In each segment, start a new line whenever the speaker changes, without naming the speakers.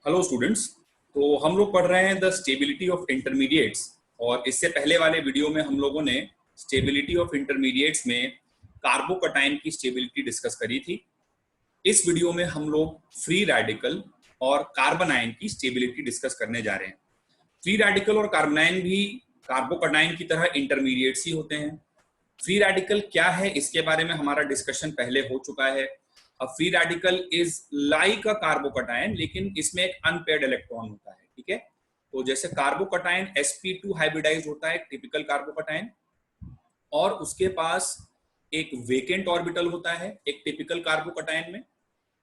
Hello students. तो हम लोग पढ़ रहे हैं द स्टेबिलिटी ऑफ इंटरमीडिएट्स, और इससे पहले वाले वीडियो में हम लोगों ने स्टेबिलिटी ऑफ इंटरमीडिएट्स में कार्बोकटाइन की स्टेबिलिटी डिस्कस करी थी। इस वीडियो में हम लोग फ्री रेडिकल और कार्बन आयन की स्टेबिलिटी डिस्कस करने जा रहे हैं। फ्री रेडिकल और कार्बन आयन भी कार्बोकटाइन की तरह इंटरमीडिएट्स ही होते हैं। फ्री रेडिकल क्या है इसके बारे में हमारा डिस्कशन पहले हो चुका है। फ्री रेडिकल इज लाइक अ कार्बोकटाइन, लेकिन इसमें एक अनपेयर्ड इलेक्ट्रॉन होता है। ठीक है, तो जैसे कार्बोकटाइन sp2 हाइब्रिडाइज होता है, एक टिपिकल कार्बोकटाइन, और उसके पास एक वेकेंट ऑर्बिटल होता है एक टिपिकल कार्बोकटाइन में।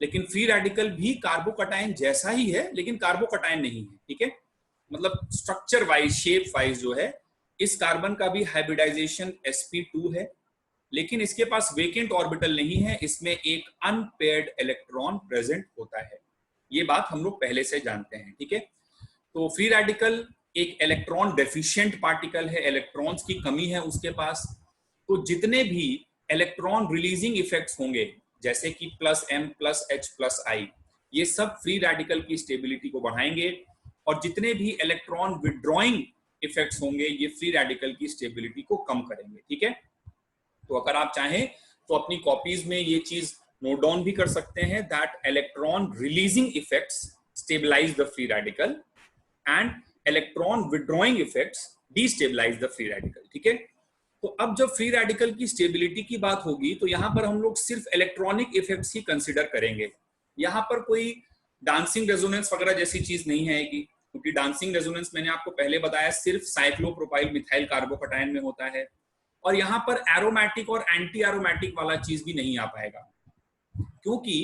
लेकिन फ्री रेडिकल भी कार्बोकटाइन जैसा ही है, लेकिन कार्बोकटाइन नहीं है। ठीक है, मतलब स्ट्रक्चर वाइज, शेप वाइज जो है, इस कार्बन का भी हाइब्रिडाइजेशन sp2 है, लेकिन इसके पास वेकेंट ऑर्बिटल नहीं है, इसमें एक अनपेयर्ड इलेक्ट्रॉन प्रेजेंट होता है। ये बात हम लोग पहले से जानते हैं। ठीक है, तो फ्री रेडिकल एक इलेक्ट्रॉन डेफिशिएंट पार्टिकल है, इलेक्ट्रॉन्स की कमी है उसके पास। तो जितने भी इलेक्ट्रॉन रिलीजिंग इफेक्ट्स होंगे, जैसे कि +m +h +i, ये सब फ्री रेडिकल की स्टेबिलिटी को बढ़ाएंगे, और जितने भी इलेक्ट्रॉन विड्रॉइंग इफेक्ट्स होंगे, ये फ्री रेडिकल की स्टेबिलिटी को कम करेंगे। ठीक है, तो अगर आप चाहें तो अपनी कॉपीज में ये चीज नोट डाउन भी कर सकते हैं that electron releasing effects stabilise the free radical and electron withdrawing effects destabilise the free radical. ठीक है, तो अब जब फ्री रेडिकल की स्टेबिलिटी की बात होगी तो यहां पर हम लोग सिर्फ इलेक्ट्रॉनिक इफेक्ट्स ही कंसिडर करेंगे। यहां पर कोई डांसिंग रेजोनेंस वगैरह जैसी चीज नहीं आएगी, क्योंकि डांसिंग रेजोनेंस मैंने आपको पहले बताया सिर्फ साइक्लोप्रोपाइल मिथाइल कार्बोकटाइन में होता है, और यहां पर एरोमेटिक और एंटी एरोमेटिक वाला चीज भी नहीं आ पाएगा, क्योंकि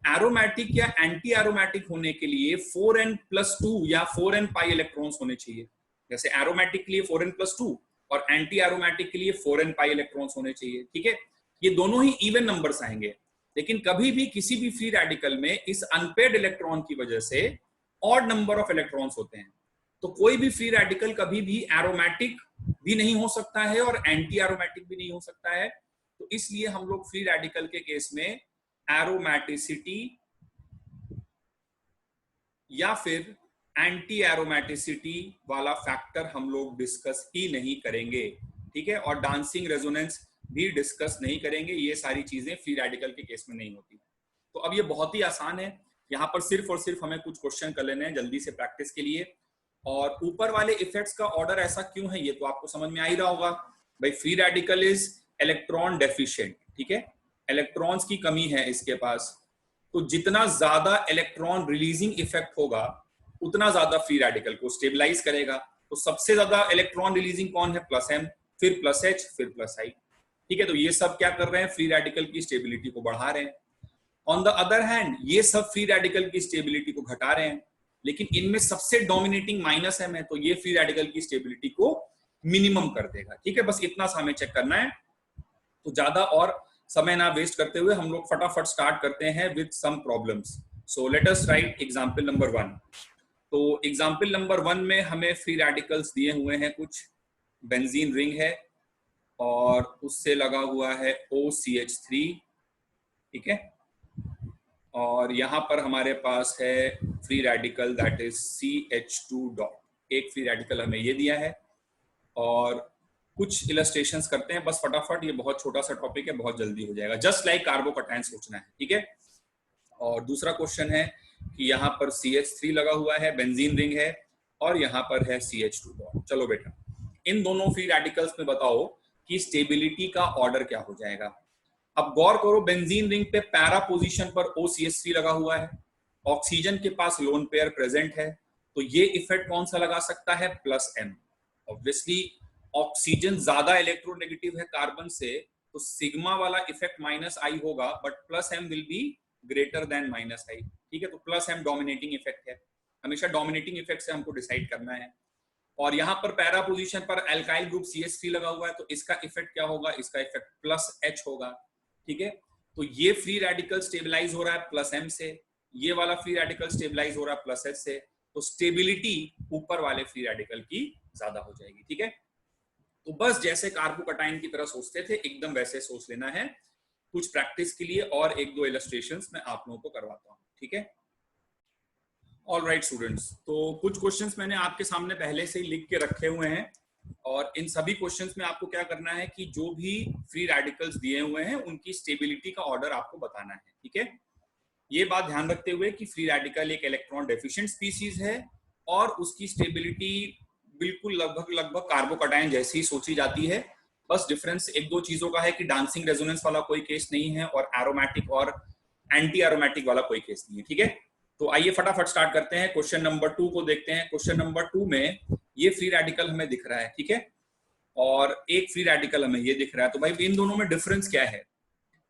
एरोमेटिक या एंटी एरोमेटिक होने के लिए 4n+2 या 4n पाई इलेक्ट्रॉन्स होने चाहिए। जैसे एरोमेटिक के लिए 4n+2 और एंटी एरोमेटिक के लिए 4n पाई इलेक्ट्रॉन्स होने चाहिए। ठीक है, ये दोनों ही इवन नंबर्स आएंगे, लेकिन कभी भी किसी भी फ्री रेडिकल में इस अनपेयर्ड इलेक्ट्रॉन की वजह से ऑड नंबर ऑफ इलेक्ट्रॉन्स होते हैं। तो कोई भी फ्री रेडिकल कभी भी एरोमेटिक भी नहीं हो सकता है और एंटी एरोमेटिक भी नहीं हो सकता है। तो इसलिए हम लोग फ्री रेडिकल के केस में एरोमेटिसिटी या फिर एंटी एरोमेटिसिटी वाला फैक्टर हम लोग डिस्कस ही नहीं करेंगे। ठीक है, और डांसिंग रेजोनेंस भी डिस्कस नहीं करेंगे। ये सारी चीजें फ्री रेडिकल के केस में नहीं होती। तो अब ये बहुत ही आसान है, यहाँ पर सिर्फ और सिर्फ हमें कुछ क्वेश्चन कर लेने हैं जल्दी से प्रैक्टिस के लिए। और ऊपर वाले इफेक्ट्स का ऑर्डर ऐसा क्यों है ये तो आपको समझ में आ ही रहा होगा। भाई free radical is electron deficient. ठीक है, इलेक्ट्रॉन्स की कमी है इसके पास, तो जितना ज्यादा इलेक्ट्रॉन रिलीजिंग इफेक्ट होगा उतना ज्यादा फ्री रेडिकल को स्टेबलाइज करेगा। तो सबसे ज्यादा इलेक्ट्रॉन रिलीजिंग कौन है? +m, फिर +h, फिर +i। ठीक है, तो ये सब क्या कर रहे हैं? फ्री रेडिकल की स्टेबिलिटी को बढ़ा रहे हैं। ऑन द अदर हैंड ये सब फ्री रेडिकल की स्टेबिलिटी को घटा रहे हैं, लेकिन इनमें सबसे डोमिनेटिंग -m है, तो ये फ्री रेडिकल की स्टेबिलिटी को मिनिमम कर देगा। ठीक है, बस इतना सा हमें चेक करना है। तो ज्यादा और समय ना वेस्ट करते हुए हम लोग फटाफट स्टार्ट करते हैं with some problems. So let us write example number 1। तो एग्जांपल नंबर 1 में हमें फ्री रेडिकल्स दिए हुए हैं कुछ। बेंजीन रिंग है और उससे लगा हुआ है OCH3। ठीक है, और यहां पर हमारे पास है free radical that is CH2 एक फ्री रेडिकल हमें ये दिया है, और कुछ इलस्ट्रेशंस करते हैं बस फटाफट। ये बहुत छोटा सा टॉपिक है, बहुत जल्दी हो जाएगा, जस्ट लाइक कार्बोकटाइन सोचना है। ठीक है, और दूसरा क्वेश्चन है कि यहाँ पर CH3 लगा हुआ है, बेंजीन रिंग है, और यहाँ पर है CH2 चलो बेटा, इन दोनों फ्री रेडिकल्स में बताओ कि स्टेबिलिटी का ऑर्डर क्या हो जाएगा। अब गौर करो, बेंजीन रिंग पे पैरा पोजीशन पर OCH3 लगा हुआ है, ऑक्सीजन के पास लोन पेयर प्रेजेंट है, तो ये इफेक्ट कौन सा लगा सकता है? +m। ऑब्वियसली ऑक्सीजन ज्यादा इलेक्ट्रोनेगेटिव है कार्बन से, तो सिग्मा वाला इफेक्ट -i होगा, but +m will be greater than -i। ठीक है, तो +m डोमिनेटिंग इफेक्ट है, हमेशा डोमिनेटिंग इफेक्ट से हमको डिसाइड करना है। और यहाँ पर पैरा पोजीशन पर एल्काइल ग्रुप CH3 लगा हुआ है, तो इसका इफेक्ट क्या होगा? इसका इफेक्ट +h होगा। ठीक है, तो ये फ्री रेडिकल स्टेबलाइज हो रहा है +m से, ये वाला फ्री रेडिकल स्टेबलाइज हो रहा है +h से, तो स्टेबिलिटी ऊपर वाले फ्री रेडिकल की ज्यादा हो जाएगी। ठीक है, तो बस जैसे कार्बोकटाइन की तरह सोचते थे एकदम वैसे सोच लेना है। कुछ प्रैक्टिस के लिए और एक दो इलस्ट्रेशंस मैं आप लोगों को करवाता हूँ। ठीक है, ऑलराइट स्टूडेंट्स, तो कुछ क्वेश्चंस मैंने आपके सामने पहले से ही लिख के रखे हुए हैं और इन सभी क्वेश्चंस में आपको क्या करना है कि जो भी फ्री रेडिकल्स दिए हुए हैं उनकी स्टेबिलिटी का ऑर्डर आपको बताना है। ठीक है, ये बात ध्यान रखते हुए कि फ्री रेडिकल एक इलेक्ट्रॉन डेफिशिएंट स्पीसीज है और उसकी स्टेबिलिटी बिल्कुल लगभग कार्बोकैटायन जैसी ही सोची जाती है। बस डिफरेंस एक दो चीजों का है कि डांसिंग रेजोनेंस वाला कोई केस नहीं है और एरोमेटिक और एंटी एरोमेटिक वाला कोई केस नहीं है। ठीक है, तो आइए फटाफट स्टार्ट करते हैं। क्वेश्चन नंबर 2 को देखते हैं। क्वेश्चन नंबर 2 में ये फ्री रेडिकल हमें दिख रहा है, ठीक है, और एक फ्री रेडिकल हमें ये दिख रहा है। तो भाई इन दोनों में डिफरेंस क्या है?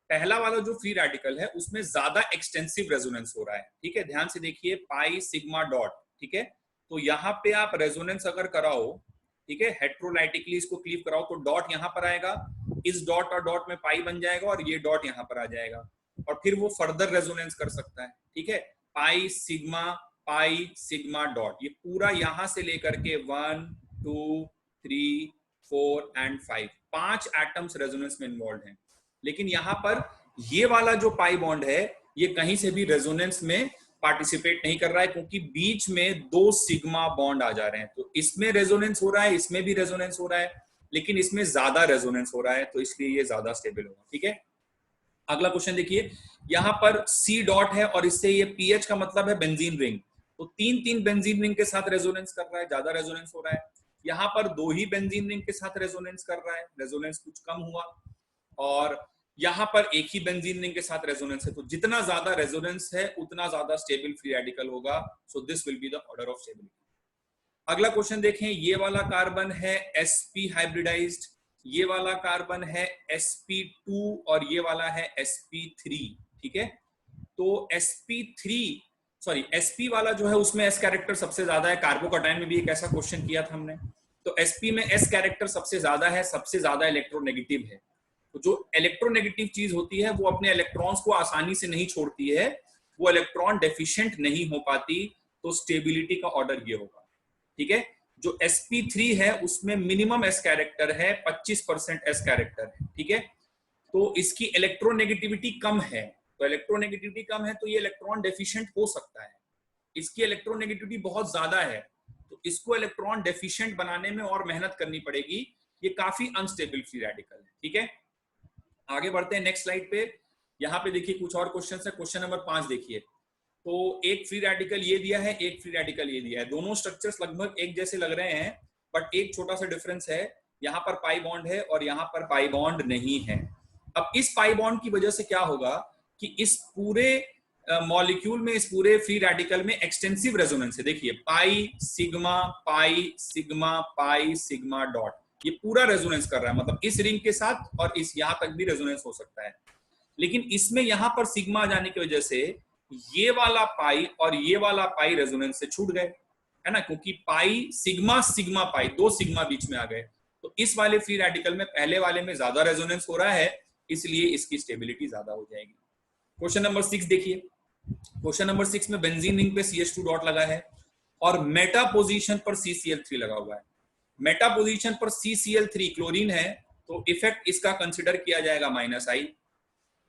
पहला वाला जो फ्री रेडिकल है उसमें ज्यादा एक्सटेंसिव रेजोनेंस हो रहा है। ठीक है, ध्यान से देखिए, पाई सिग्मा डॉट। ठीक है, तो यहाँ पे आप रेजोनेंस अगर कराओ, ठीक है, हेट्रोलाइटिकली इसको क्लीव कराओ तो डॉट यहाँ पर आएगा, इस डॉट और डॉट में पाई बन जाएगा और ये डॉट यहाँ पर आ जाएगा और फिर वो फर्दर रेजोनेंस कर सकता है। ठीक है, पाई सिग्मा डॉट, ये पूरा यहां से लेकर के 1 2 3 4 एंड 5 5 एटम्स रेजोनेंस में इन्वॉल्व हैं। लेकिन यहां पर ये वाला जो पाई बॉन्ड है ये कहीं से भी रेजोनेंस में पार्टिसिपेट नहीं कर रहा है क्योंकि बीच में 2 सिग्मा बॉन्ड आ जा रहे हैं। तो इसमें रेजोनेंस हो रहा है, इसमें भी रेजोनेंस हो रहा है, लेकिन इसमें ज्यादा रेजोनेंस हो रहा है तो इसलिए ये ज्यादा स्टेबल होगा। ठीक है, अगला क्वेश्चन देखिए, यहां पर सी डॉट है और इससे ये पीएच का मतलब है बेंजीन रिंग, तो तीन बेंजीन रिंग के साथ रेजोनेंस कर रहा है, ज्यादा रेजोनेंस हो रहा है। यहां पर 2 ही बेंजीन रिंग के साथ रेजोनेंस कर रहा है, रेजोनेंस कुछ कम हुआ। और यहां पर एक ही बेंजीन रिंग के साथ रेजोनेंस है, तो जितना ज्यादा रेजोनेंस है उतना ज्यादा स्टेबल फ्री रेडिकल होगा। So this will be the order of stability. अगला क्वेश्चन देखें, ये वाला कार्बन है sp हाइब्रिडाइज्ड, ये वाला कार्बन है sp2 और ये वाला है sp3। ठीक है, तो sp वाला जो है उसमें s कैरेक्टर सबसे ज्यादा है। कार्बोकैटायन में भी एक ऐसा क्वेश्चन किया था हमने, तो sp में s कैरेक्टर सबसे ज्यादा है, सबसे ज्यादा इलेक्ट्रोनेगेटिव है। तो जो इलेक्ट्रोनेगेटिव चीज होती है वो अपने इलेक्ट्रॉन्स को आसानी से नहीं छोड़ती है, वो इलेक्ट्रॉन डेफिशिएंट नहीं हो पाती, तो स्टेबिलिटी का ऑर्डर ये होगा। ठीक है, जो sp3 है उसमें मिनिमम s कैरेक्टर है, 25% s कैरेक्टर है। ठीक है, तो इसकी इलेक्ट्रोनेगेटिविटी कम है, तो इलेक्ट्रोनेगेटिविटी कम है तो ये इलेक्ट्रॉन डेफिशिएंट हो सकता है। इसकी इलेक्ट्रोनेगेटिविटी बहुत ज्यादा है तो इसको इलेक्ट्रॉन डेफिशिएंट बनाने में और मेहनत करनी पड़ेगी, ये काफी अनस्टेबल फ्री रेडिकल है। ठीक है, आगे बढ़ते हैं नेक्स्ट स्लाइड पे। यहाँ पे देखिए कुछ और क्वेश्चन है। क्वेश्चन नंबर 5 देखिए, तो एक फ्री रेडिकल ये दिया है, एक फ्री रेडिकल ये दिया है, दोनों स्ट्रक्चर्स लगभग एक जैसे लग रहे हैं, बट एक छोटा सा डिफरेंस है, यहाँ पर पाई बॉन्ड है और यहाँ पर पाई बॉन्ड नहीं है। अब इस पाई बॉन्ड की वजह से क्या होगा कि इस पूरे मॉलिक्यूल में, इस पूरे फ्री रेडिकल में एक्सटेंसिव रेजोनेंस है। देखिए, पाई सिग्मा डॉट, ये पूरा रेजोनेंस कर रहा है, मतलब इस रिंग के साथ और इस यहां तक भी रेजोनेंस हो सकता है। लेकिन इसमें यहां पर सिग्मा जाने की वजह से ये वाला पाई और ये वाला पाई रेजोनेंस से छूट गए, है ना, क्योंकि पाई सिग्मा पाई, 2 सिग्मा बीच में आ गए। तो इस वाले फ्री रेडिकल में पहले वाले में ज्यादा रेजोनेंस हो रहा है, इसलिए इसकी स्टेबिलिटी ज्यादा हो जाएगी। क्वेश्चन नंबर 6 देखिए, क्वेश्चन नंबर 6 में बेंजीन रिंग पे CH2 डॉट लगा है और मेटा पोजीशन पर CCl3 लगा हुआ है। मेटा पोजीशन पर CCl3 क्लोरीन है, तो इफेक्ट इसका कंसिडर किया जाएगा -I।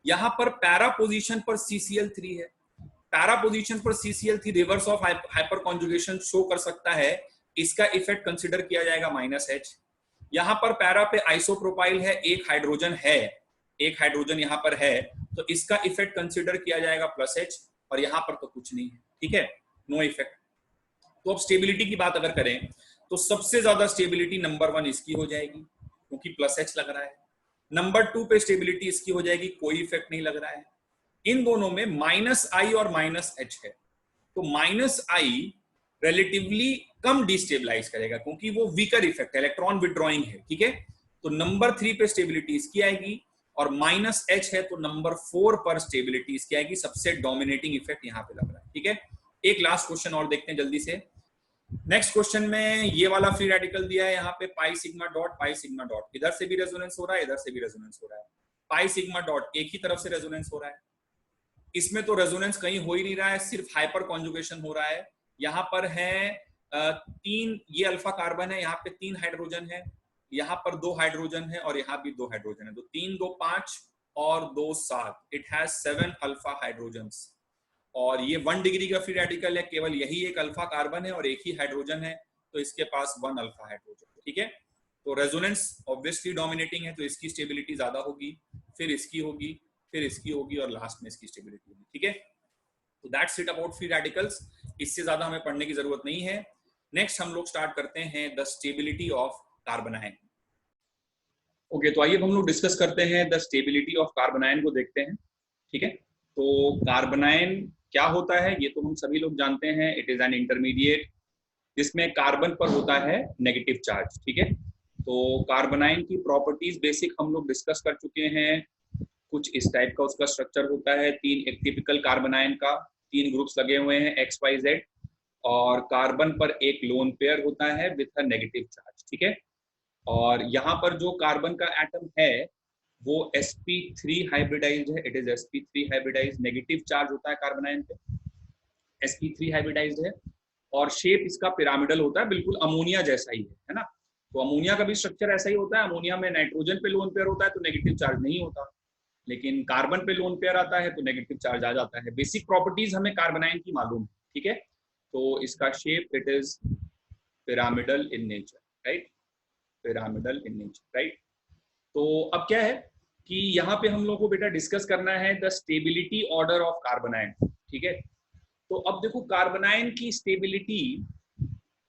यहां पर पैरा पोजीशन पर CCl3 है, पैरा पोजीशन पर CCl3 reverse of hyper conjugation show कर सकता है, इसका इफेक्ट कंसिडर किया जाएगा -H। यहां पर पैरा पे आइसोप्रोपाइल है, एक हाइड्रोजन यहां पर है, तो इसका इफेक्ट कंसिडर किया जाएगा +H और यहां पर तो कुछ नहीं है। ठीक है, नो इफेक्ट। तो अब स्टेबिलिटी की बात अगर करें तो सबसे ज्यादा स्टेबिलिटी नंबर 1 इसकी हो जाएगी क्योंकि +H लग रहा है। नंबर 2 पे स्टेबिलिटी इसकी हो जाएगी, कोई इफेक्ट नहीं लग रहा है। इन दोनों में -I और -H है, तो -I रिलेटिवली कम डिस्टेबलाइज करेगा क्योंकि वो वीकर इफेक्ट है, इलेक्ट्रॉन विड्रॉइंग है। ठीक है, तो नंबर 3 पे स्टेबिलिटी इसकी आएगी और -H है तो नंबर 4 पर स्टेबिलिटी इसकी आएगी। सबसे डोमिनेटिंग इफेक्ट यहाँ पे लग रहा है। ठीक है, एक लास्ट क्वेश्चन और देखते हैं जल्दी से। नेक्स्ट क्वेश्चन में ये वाला फ्री रेडिकल दिया है यहाँ पे पाई सिग्मा डॉट, इधर से भी रेजोनेंस हो रहा है, इधर से भी रेजोनेंस हो रहा है। पाई सिग्मा डॉट एक ही तरफ से रेजोनेंस हो रहा है, इसमें तो रेजोनेंस कहीं हो ही नहीं रहा है, सिर्फ हाइपर कॉन्जुगेशन हो रहा है। यहाँ पर है 3, ये अल्फा कार्बन है, यहाँ पे 3 हाइड्रोजन है, यहाँ पर 2 हाइड्रोजन है और यहाँ भी 2 हाइड्रोजन है, तो 3 2 5 और 2 7, इट हैज 7 अल्फा हाइड्रोजन्स। और ये 1 डिग्री का फ्री रेडिकल है, केवल यही एक अल्फा कार्बन है और एक ही हाइड्रोजन है, तो इसके पास 1 अल्फा हाइड्रोजन, ठीक है। तो रेजोनेंस ऑब्वियसली डोमिनेटिंग है, तो इसकी स्टेबिलिटी ज्यादा होगी, फिर इसकी होगी, फिर इसकी होगी और लास्ट में इसकी स्टेबिलिटी होगी, ठीक है। तो that's it about free radicals, इससे ज्यादा हमें पढ़ने की जरूरत नहीं है। नेक्स्ट हम लोग स्टार्ट करते हैं the stability of carbon ion. Okay, तो आइए हम लोग डिस्कस करते हैं the stability of carbon ion को देखते हैं, ठीक है। तो कार्बन आयन क्या होता है ये तो हम सभी लोग जानते हैं, इट इज एन इंटरमीडिएट जिसमें कार्बन पर होता है नेगेटिव चार्ज, ठीक है। तो कार्बन आयन की प्रॉपर्टीज बेसिक हम लोग डिस्कस कर चुके हैं, कुछ इस टाइप का उसका स्ट्रक्चर होता है। एक टिपिकल कार्बन आयन का 3 ग्रुप्स लगे हुए हैं XYZ, और कार्बन पर एक लोन पेयर होता है विथ अ नेगेटिव चार्ज, ठीक है। और यहाँ पर जो कार्बन का एटम है वो sp3 हाइब्रिडाइज्ड है, it is sp3 hybridised, negative charge होता है कार्बन आयन पे, sp3 हाइब्रिडाइज्ड है, और शेप इसका पिरामिडल होता है, बिल्कुल अमोनिया जैसा ही है ना। तो अमोनिया का भी स्ट्रक्चर ऐसा ही होता है, अमोनिया में नाइट्रोजन पे लोन पेयर होता है तो नेगेटिव चार्ज नहीं होता, लेकिन कार्बन पे लोन पेयर आता है तो नेगेटिव चार्ज आ जाता है। बेसिक प्रॉपर्टीज हमें कार्बन आयन की मालूम है, ठीक है। तो इसका shape it is pyramidal in nature, right, pyramidal in nature, right. तो अब क्या है कि यहाँ पे हम लोग को बेटा डिस्कस करना है the stability order of carbon ion, ठीक है। तो अब देखो कार्बन आयन की स्टेबिलिटी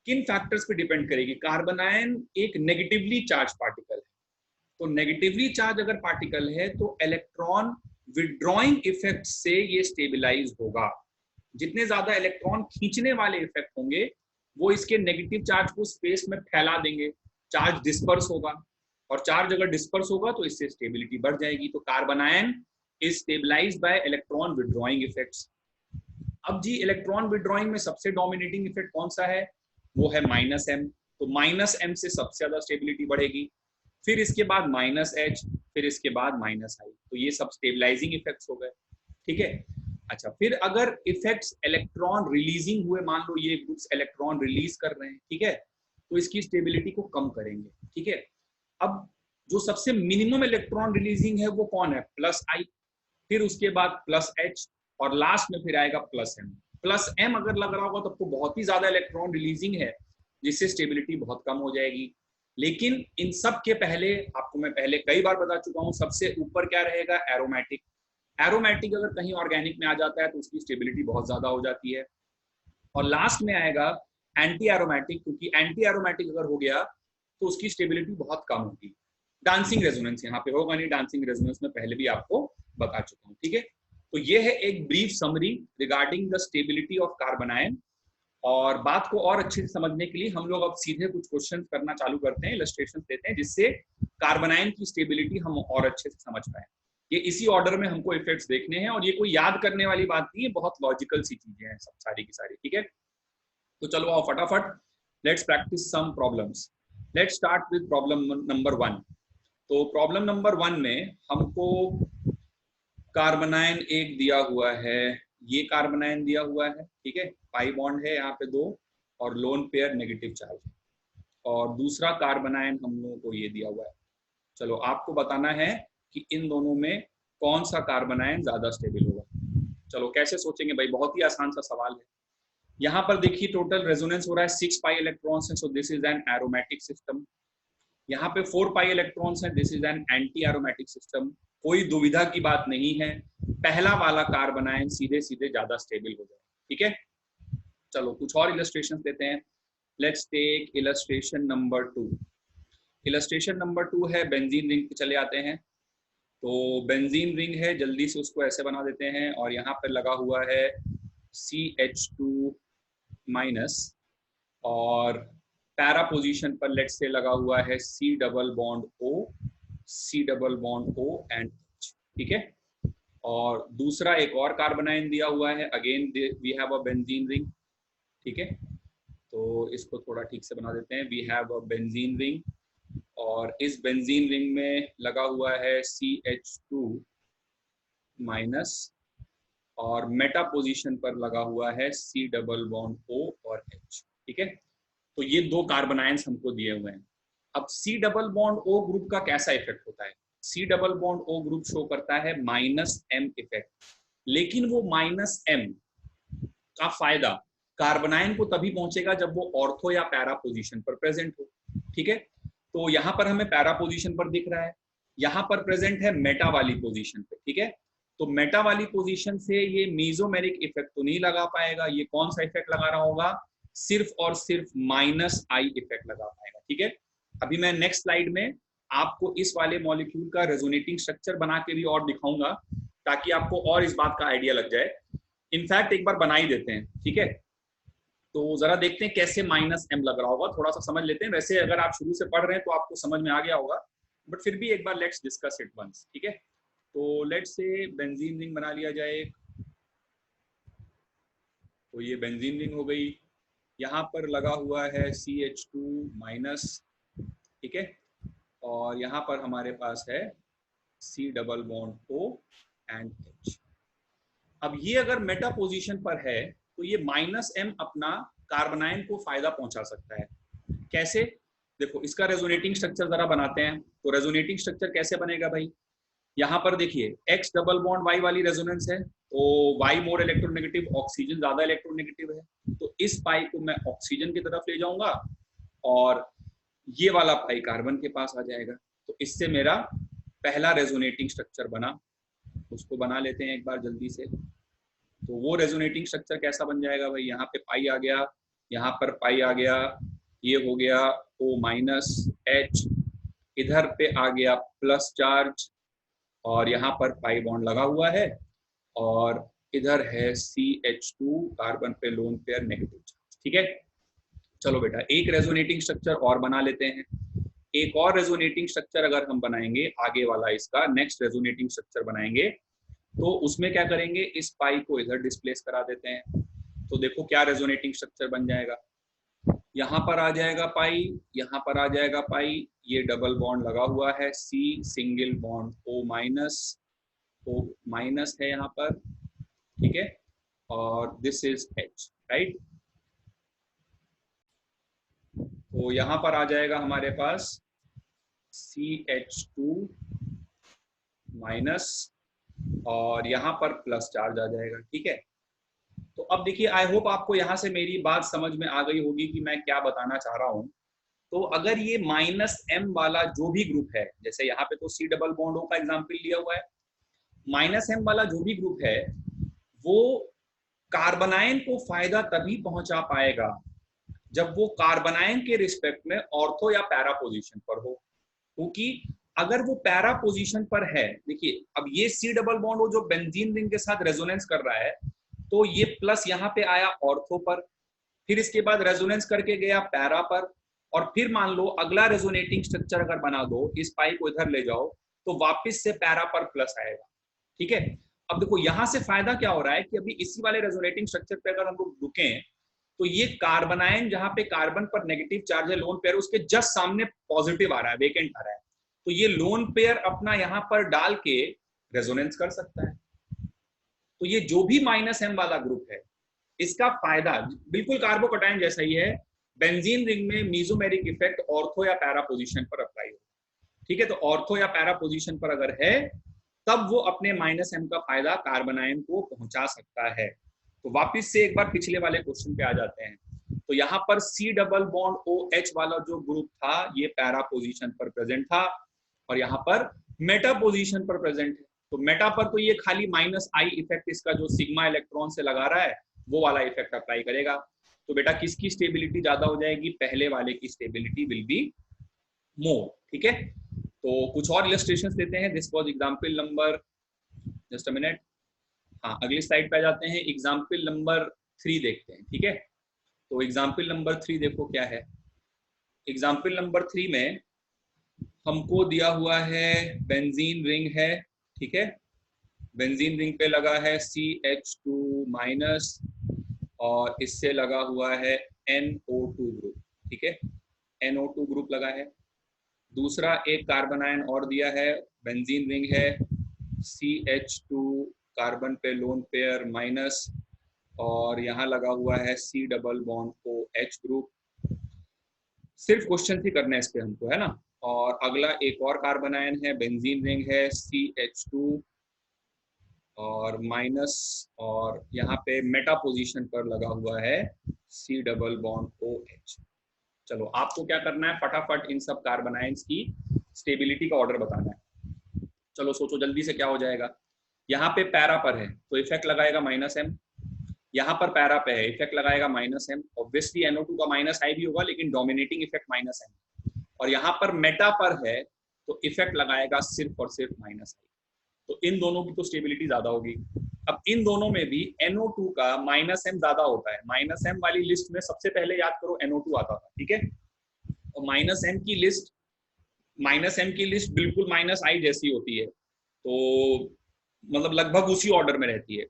किन फैक्टर्स पे डिपेंड करेगी। कार्बन आयन एक नेगेटिवली चार्ज पार्टिकल है, तो नेगेटिवली चार्ज अगर पार्टिकल है तो इलेक्ट्रॉन विड्रॉइंग इफेक्ट से ये स्टेबिलाईज होगा। जितने ज्यादा इलेक्ट्रॉन खींचने वाले इफेक्ट होंगे वो इसके नेगेटिव चार्ज को स्पेस में फैला देंगे, चार्ज डिस्पर्स होगा, और चार्ज अगर डिस्पर्स होगा तो इससे स्टेबिलिटी बढ़ जाएगी। तो carbanion is stabilised by electron withdrawing effects. अब जी इलेक्ट्रॉन विड्रॉइंग में सबसे डोमिनेटिंग इफेक्ट कौन सा है, वो है -m। तो -m से सबसे ज्यादा स्टेबिलिटी बढ़ेगी, फिर इसके बाद -h, फिर इसके बाद -i। तो ये सब स्टेबलाइजिंग इफेक्ट्स हो गए, ठीक है। अच्छा, फिर अगर इफेक्ट्स इलेक्ट्रॉन रिलीजिंग हुए, मान लो ये ग्रुप्स इलेक्ट्रॉन रिलीज कर रहे हैं, ठीक है, तो इसकी स्टेबिलिटी को कम करेंगे, ठीक है। अब जो सबसे मिनिमम इलेक्ट्रॉन रिलीजिंग है वो कौन है, +i, फिर उसके बाद +h, और लास्ट में फिर आएगा +m। +m अगर लग रहा होगा तब तो बहुत ही ज्यादा इलेक्ट्रॉन रिलीजिंग है, जिससे स्टेबिलिटी बहुत कम हो जाएगी। लेकिन इन सब के पहले, आपको मैं पहले कई बार बता चुका हूं, सबसे ऊपर क्या रहेगा, एरोमेटिक। एरोमेटिक अगर कहीं ऑर्गेनिक में आ जाता है तो उसकी स्टेबिलिटी बहुत ज्यादा हो जाती है। और लास्ट में आएगा एंटी एरोमेटिक, क्योंकि एंटी एरोमेटिक अगर हो गया तो उसकी स्टेबिलिटी बहुत कम होगी। डांसिंग रेजोनेंस यहाँ पे होगा नहीं, डांसिंग रेजोनेंस में पहले भी आपको बता चुका हूँ, ठीक है। तो ये है एक brief summary regarding the stability of carbon ion. और बात को और अच्छे से समझने के लिए हम लोग अब सीधे कुछ क्वेश्चन करना चालू करते हैं, इलस्ट्रेशन देते हैं, जिससे कार्बन आयन की स्टेबिलिटी हम और अच्छे से समझ पाए। ये इसी ऑर्डर में हमको इफेक्ट्स देखने हैं, और ये कोई याद करने वाली बात नहीं है, बहुत लॉजिकल सी चीजें हैं सब सारी की सारी, ठीक है। तो चलो आओ फटाफट, let's practise some problems. Let's start with problem number 1। तो प्रॉब्लम नंबर 1 में हमको कार्बन आयन एक दिया हुआ है, ये कार्बन आयन दिया हुआ है, ठीक है, पाई बॉन्ड है यहाँ पे 2, और लोन पेयर नेगेटिव चार्ज, और दूसरा कार्बन आयन हम लोगों को ये दिया हुआ है। चलो आपको बताना है कि इन दोनों में कौन सा कार्बन आयन ज्यादा स्टेबल होगा। चलो कैसे सोचेंगे भाई, बहुत ही आसान सा सवाल है। यहाँ पर देखिए टोटल रेजोनेंस हो रहा है 6 पाई इलेक्ट्रॉन्स है, so this is an aromatic system. यहाँ पे 4 पाई इलेक्ट्रॉन्स है, this is an anti aromatic system. कोई दुविधा की बात नहीं है, पहला वाला कार्बन आयन सीधे सीधे ज्यादा स्टेबल हो जाए, ठीक है। चलो कुछ और इलस्ट्रेशन देते हैं। Let's take illustration number 2। Illustration number 2 है बेंजीन रिंग पे चले आते हैं। तो बेंजीन रिंग है, जल्दी से उसको ऐसे बना देते हैं, और यहाँ पर लगा हुआ है CH2-, और पैरा पोजीशन पर लेट्स से लगा हुआ है C double bond O and H, ठीक है। और दूसरा एक और कार्बन आयन दिया हुआ है, again we have a benzene ring, ठीक है। तो इसको थोड़ा ठीक से बना देते हैं, we have a benzene ring, और इस बेंजीन रिंग में लगा हुआ है CH2-, और मेटा पोजीशन पर लगा हुआ है C डबल बॉन्ड O और H, ठीक है। तो ये 2 कार्बन आयंस हमको दिए हुए हैं। अब C double bond O group का कैसा इफेक्ट होता है, C double bond O group show करता है -m इफेक्ट, लेकिन वो -m का फायदा कार्बनाइन को तभी पहुंचेगा जब वो ऑर्थो या पैरा पोजीशन पर प्रेजेंट हो। ठीक है, तो यहाँ पर हमें पैरा पोजीशन पर दिख रहा है, यहाँ पर प्रेजेंट है मेटा वाली पोजीशन पे। ठीक है, तो मेटा वाली पोजीशन से ये मीजोमेरिक इफेक्ट तो नहीं लगा पाएगा, ये कौन सा इफेक्ट लगा रहा होगा, सिर्फ और सिर्फ माइनस आई इफेक्ट लगा पाएगा। ठीक है, अभी मैं नेक्स्ट स्लाइड में आपको इस वाले मॉलिक्यूल का रेजोनेटिंग स्ट्रक्चर बना के भी और दिखाऊंगा, ताकि आपको और इस बात का आइडिया लग जाए। इनफैक्ट एक बार बना ही देते हैं। ठीक है, तो जरा देखते हैं कैसे माइनस एम लग रहा होगा, थोड़ा सा समझ लेते हैं। वैसे अगर आप शुरू से पढ़ रहे हैं तो आपको समझ में आ गया होगा, बट फिर भी एक बार लेट्स डिस्कस इट वंस। ठीक है, तो लेट्स से बेंजीन रिंग बना लिया जाए। तो ये बेंजीन रिंग हो गई, यहाँ पर लगा हुआ है CH2 माइनस। ठीक है, और यहाँ पर हमारे पास है C double bond O and H। अब ये अगर मेटा पोजीशन पर है तो ये माइनस एम अपना कार्बनाइन को फायदा पहुंचा सकता है। कैसे, देखो इसका रेजोनेटिंग स्ट्रक्चर जरा बनाते हैं। तो रेजोनेटिंग स्ट्रक्चर कैसे बनेगा भाई, यहाँ पर देखिए X डबल बॉन्ड Y वाली रेजोनेंस है, तो Y मोर इलेक्ट्रोनेगेटिव, ऑक्सीजन ज्यादा इलेक्ट्रोनेगेटिव है, तो इस पाई को मैं ऑक्सीजन की तरफ ले जाऊंगा और ये वाला पाई कार्बन के पास आ जाएगा। तो इससे मेरा पहला रेजोनेटिंग स्ट्रक्चर बना, उसको बना लेते हैं एक बार जल्दी से। तो वो रेजोनेटिंग स्ट्रक्चर कैसा बन जाएगा भाई, यहाँ पे पाई आ गया, यहाँ पर पाई आ गया, ये हो गया O माइनस H, इधर पे आ गया प्लस चार्ज, और यहाँ पर पाई बॉन्ड लगा हुआ है, और इधर है CH2 कार्बन पे लोन पेयर नेगेटिव चार्ज। ठीक है, चलो बेटा एक रेजोनेटिंग स्ट्रक्चर और बना लेते हैं। एक और रेजोनेटिंग स्ट्रक्चर अगर हम बनाएंगे, आगे वाला इसका नेक्स्ट रेजोनेटिंग स्ट्रक्चर बनाएंगे, तो उसमें क्या करेंगे, इस पाई को इधर डिस्प्लेस करा देते हैं। तो देखो क्या रेजोनेटिंग स्ट्रक्चर बन जाएगा, यहाँ पर आ जाएगा पाई, यहाँ पर आ जाएगा पाई, ये डबल बॉन्ड लगा हुआ है, C single bond O minus है यहाँ पर। ठीक है, और दिस इज H, राइट। तो यहाँ पर आ जाएगा हमारे पास CH2 माइनस, और यहाँ पर प्लस चार्ज आ जाएगा। ठीक है, तो अब देखिए आई होप आपको यहाँ से मेरी बात समझ में आ गई होगी कि मैं क्या बताना चाह रहा हूँ। तो अगर ये माइनस एम वाला जो भी ग्रुप है, जैसे यहाँ पे तो C डबल बॉन्ड O का एग्जाम्पल लिया हुआ है, माइनस एम वाला जो भी ग्रुप है वो कार्बनाइन को फायदा तभी पहुंचा पाएगा जब वो कार्बनाइन के रिस्पेक्ट में ऑर्थो या पैरा पोजीशन पर हो। क्योंकि अगर वो पैरा पोजीशन पर है, देखिए अब ये C डबल बॉन्ड O जो बेंजीन रिंग के साथ रेजोनेंस कर रहा है, तो ये प्लस यहाँ पे आया ऑर्थो पर, फिर इसके बाद रेजोनेंस करके गया पैरा पर, और फिर मान लो अगला रेजोनेटिंग स्ट्रक्चर अगर बना दो, इस पाई को इधर ले जाओ, तो वापस से पैरा पर प्लस आएगा। ठीक है, अब देखो यहां से फायदा क्या हो रहा है कि अभी इसी वाले रेजोनेटिंग स्ट्रक्चर पे अगर हम लोग रुकें, तो ये कार्बनाइन जहां पे कार्बन पर नेगेटिव चार्ज है लोन पेयर, उसके जस्ट सामने पॉजिटिव आ रहा है, वेकेंट आ रहा है, तो ये लोन पेयर अपना यहाँ पर डाल के रेजोनेंस कर सकता है। तो ये जो भी माइनस एम वाला ग्रुप है, इसका फायदा बिल्कुल कार्बोकटाइन जैसा ही है, बेंजीन रिंग में मीजोमेरिक इफेक्ट ऑर्थो या पैरा पोजीशन पर अप्लाई होगा। ठीक है, तो ऑर्थो या पैरा पोजीशन पर अगर है, तब वो अपने माइनस एम का फायदा कार्बनाइन को पहुंचा सकता है। तो वापस से एक बार पिछले वाले क्वेश्चन पे आ जाते हैं। तो यहाँ पर C डबल बॉन्ड OH वाला जो ग्रुप था, ये पैरा पोजीशन पर प्रेजेंट था, और यहाँ पर मेटा पोजीशन पर प्रेजेंट है। तो मेटा पर तो ये खाली माइनस आई इफेक्ट, इसका जो सिग्मा इलेक्ट्रॉन से लगा रहा है वो वाला इफेक्ट अप्लाई करेगा। तो बेटा किसकी स्टेबिलिटी ज्यादा हो जाएगी, पहले वाले की स्टेबिलिटी विल बी मोर। ठीक है, तो कुछ और इलस्ट्रेशंस लेते हैं। This was example number, just a minute, हाँ अगली स्लाइड पे आ जाते हैं, एग्जाम्पल नंबर 3 देखते हैं। ठीक है, तो एग्जाम्पल नंबर 3 देखो क्या है। एग्जाम्पल नंबर 3 में हमको दिया हुआ है बेंजीन रिंग है। ठीक है, बेंजीन रिंग पे लगा है CH2 माइनस, और इससे लगा हुआ है NO2 ग्रुप। ठीक है, NO2 ग्रुप लगा है। दूसरा एक कार्बनाइन और दिया है, बेंजीन रिंग है, CH2 कार्बन पे लोन पेयर माइनस, और यहाँ लगा हुआ है C double bond OH group. सिर्फ क्वेश्चन ही करना है इस पे हमको, है ना। और अगला एक और कार्बनाइन है, बेंजीन रिंग है, CH2 और माइनस, और यहाँ पे मेटा पोजीशन पर लगा हुआ है C डबल बॉन्ड OH। चलो आपको क्या करना है, फटाफट इन सब कार्बन आयन्स की स्टेबिलिटी का ऑर्डर बताना है। चलो सोचो जल्दी से क्या हो जाएगा। यहाँ पे पैरा पर है तो इफेक्ट लगाएगा -m, यहाँ पर पैरा पे है इफेक्ट लगाएगा -m। ऑब्वियसली NO2 का -I भी होगा लेकिन डोमिनेटिंग इफेक्ट -m। और यहाँ पर मेटा पर है तो इफेक्ट लगाएगा सिर्फ और सिर्फ -I। तो इन दोनों की तो स्टेबिलिटी ज्यादा होगी। अब इन दोनों में भी NO2 का -m ज्यादा होता है। -m वाली लिस्ट में सबसे पहले याद करो NO2 आता था, ठीक है। और -m की लिस्ट बिल्कुल -I जैसी होती है, तो मतलब लगभग उसी ऑर्डर में रहती है।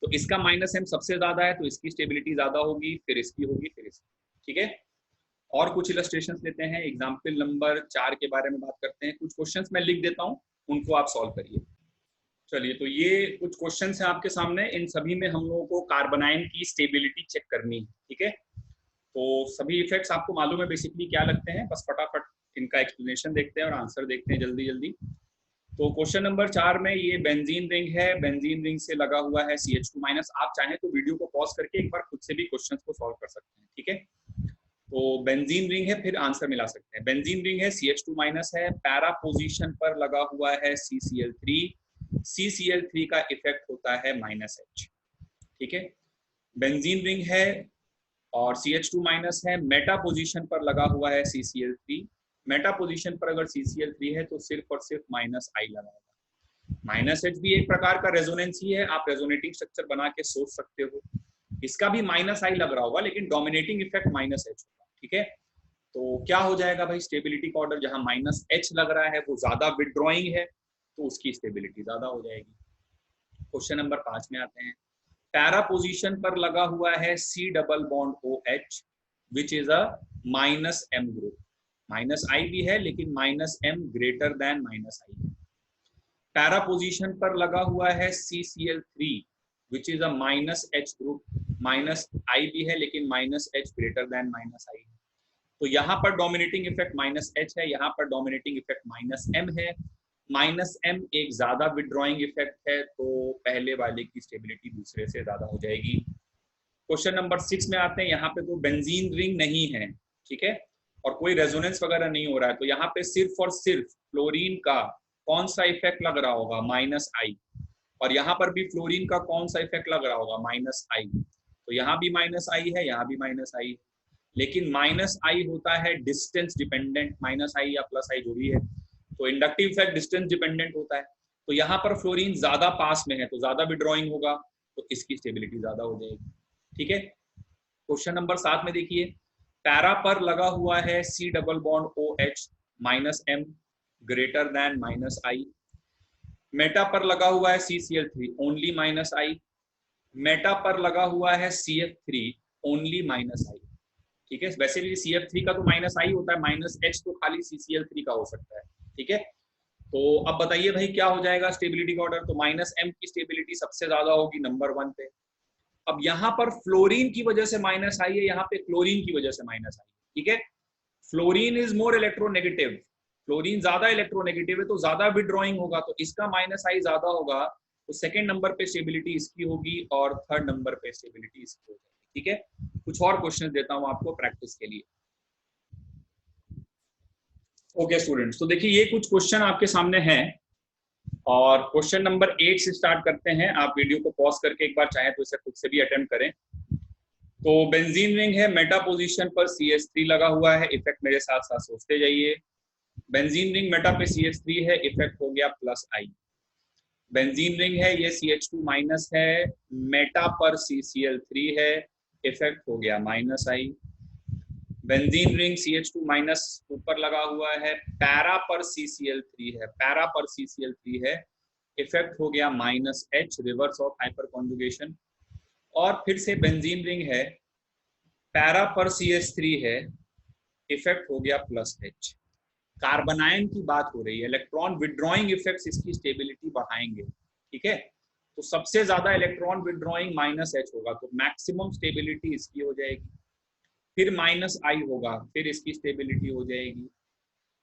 तो इसका -m सबसे ज्यादा है तो इसकी स्टेबिलिटी ज्यादा होगी, फिर इसकी होगी, फिर इसकी, ठीक है। और कुछ इलस्ट्रेशंस लेते हैं। एग्जाम्पल नंबर 4 के बारे में बात करते हैं। कुछ क्वेश्चंस मैं लिख देता हूँ, उनको आप सॉल्व करिए। चलिए, तो ये कुछ क्वेश्चंस हैं आपके सामने। इन सभी में हम लोगों को कार्बोनाइन की स्टेबिलिटी चेक करनी है, ठीक है। तो सभी इफेक्ट्स आपको मालूम है बेसिकली क्या लगते हैं, बस फटाफट इनका एक्सप्लेनेशन देखते हैं और आंसर देखते हैं जल्दी जल्दी। तो क्वेश्चन नंबर 4 में ये बेंजीन रिंग है, बेंजीन रिंग से लगा हुआ है CH2-। आप चाहें तो वीडियो को पॉज करके एक बार खुद से भी क्वेश्चंस को सॉल्व कर सकते हैं, ठीक है। तो बेंजीन रिंग है, फिर आंसर मिला सकते हैं। बेंजीन रिंग है, CH2- है, पैरा पोजीशन पर लगा हुआ है CCl3। CCl3 का इफेक्ट होता है -H, ठीक है। बेंजीन रिंग है और CH2- है, मेटा पोजीशन पर लगा हुआ है CCl3। मेटा पोजीशन पर अगर CCl3 है तो सिर्फ और सिर्फ -I लगाएगा। -H भी एक प्रकार का रेजोनेंस ही है, आप रेजोनेटिंग स्ट्रक्चर बना के सोच सकते हो। इसका भी -I लग रहा होगा लेकिन डोमिनेटिंग इफेक्ट -H होगा, ठीक है। तो क्या हो जाएगा भाई, स्टेबिलिटी का ऑर्डर जहां -H लग रहा है वो ज्यादा विड्रॉइंग है तो उसकी स्टेबिलिटी ज्यादा हो जाएगी। क्वेश्चन नंबर 5 में आते हैं। पैरा पोजीशन पर लगा हुआ है C double bond OH which is a -M group. -I भी है लेकिन -M ग्रेटर देन -I है। पैरा पोजीशन पर लगा हुआ है CCl3 which is a -H group. -I भी है लेकिन -H ग्रेटर देन -I है। तो यहाँ पर डोमिनेटिंग इफेक्ट -H है, यहाँ पर डोमिनेटिंग इफेक्ट -M है। -M एक ज्यादा विड्रॉइंग इफेक्ट है तो पहले वाले की स्टेबिलिटी दूसरे से ज्यादा हो जाएगी। क्वेश्चन नंबर 6 में आते हैं। यहाँ पे तो बेंजीन रिंग नहीं है, ठीक है, और कोई रेजोनेंस वगैरह नहीं हो रहा है, तो यहाँ पे सिर्फ और सिर्फ फ्लोरीन का कौन सा इफेक्ट लग रहा होगा, -I। और यहाँ पर भी फ्लोरीन का कौन सा इफेक्ट लग रहा होगा, -I। तो यहाँ भी -I है, यहाँ भी -I है, लेकिन -I होता है डिस्टेंस डिपेंडेंट। -I या +I जो भी है, तो इंडक्टिव इफेक्ट डिस्टेंस डिपेंडेंट होता है। तो यहाँ पर फ्लोरीन ज्यादा पास में है तो ज्यादा विड्रॉइंग होगा, तो इसकी स्टेबिलिटी ज्यादा हो जाएगी, ठीक है। क्वेश्चन नंबर 7 में देखिए। पैरा पर लगा हुआ है C double bond OH -M greater than -I। Meta पर लगा हुआ है CCl3 ओनली -I। मेटा पर लगा हुआ है CF3 ओनली -I, ठीक है। वैसे भी CF3 का तो -I होता है, -H तो खाली CCl3 का हो सकता है, ठीक है। तो अब बताइए भाई क्या हो जाएगा स्टेबिलिटी का ऑर्डर। तो -M की स्टेबिलिटी सबसे ज्यादा होगी नंबर 1 पे। अब यहाँ पर फ्लोरीन की वजह से -I है, यहाँ पे क्लोरीन की वजह से -I, ठीक है। Fluorine is more electronegative, fluorine ज्यादा इलेक्ट्रोनेगेटिव है तो ज्यादा विड्रॉइंग होगा, तो इसका -I ज्यादा होगा, तो सेकंड नंबर पे स्टेबिलिटी इसकी होगी और थर्ड नंबर पे स्टेबिलिटी इसकी हो जाएगी, ठीक है। कुछ और क्वेश्चन देता हूं आपको प्रैक्टिस के लिए। ओके स्टूडेंट्स, तो देखिए ये कुछ क्वेश्चन आपके सामने हैं और क्वेश्चन नंबर 8 से स्टार्ट करते हैं। आप वीडियो को पॉज करके एक बार चाहे तो इसे खुद से भी अटेम्प्ट करें। तो बेंजीन रिंग है, मेटा पोजीशन पर CH3 लगा हुआ है, इफेक्ट मेरे साथ साथ सोचते जाइए। बेंजीन रिंग मेटा पे CH3 है, इफेक्ट हो गया +I। बेंजीन रिंग है, ये CH2- है, मेटा पर CCl3 है, इफेक्ट हो गया -I। बेंजीन रिंग CH2- ऊपर लगा हुआ है, पैरा पर CCl3 है, पैरा पर CCl3 है, इफेक्ट हो गया -H, reverse of hyper conjugation. और फिर से बेंजीन रिंग है, पैरा पर CH3 है, इफेक्ट हो गया +H। कार्बनाइन की बात हो रही है, इलेक्ट्रॉन विड्रॉइंग इफेक्ट्स इसकी स्टेबिलिटी बढ़ाएंगे, ठीक है। तो सबसे ज्यादा इलेक्ट्रॉन विड्रॉइंग -H होगा, तो मैक्सिमम स्टेबिलिटी इसकी हो जाएगी। फिर -I होगा, फिर इसकी स्टेबिलिटी हो जाएगी।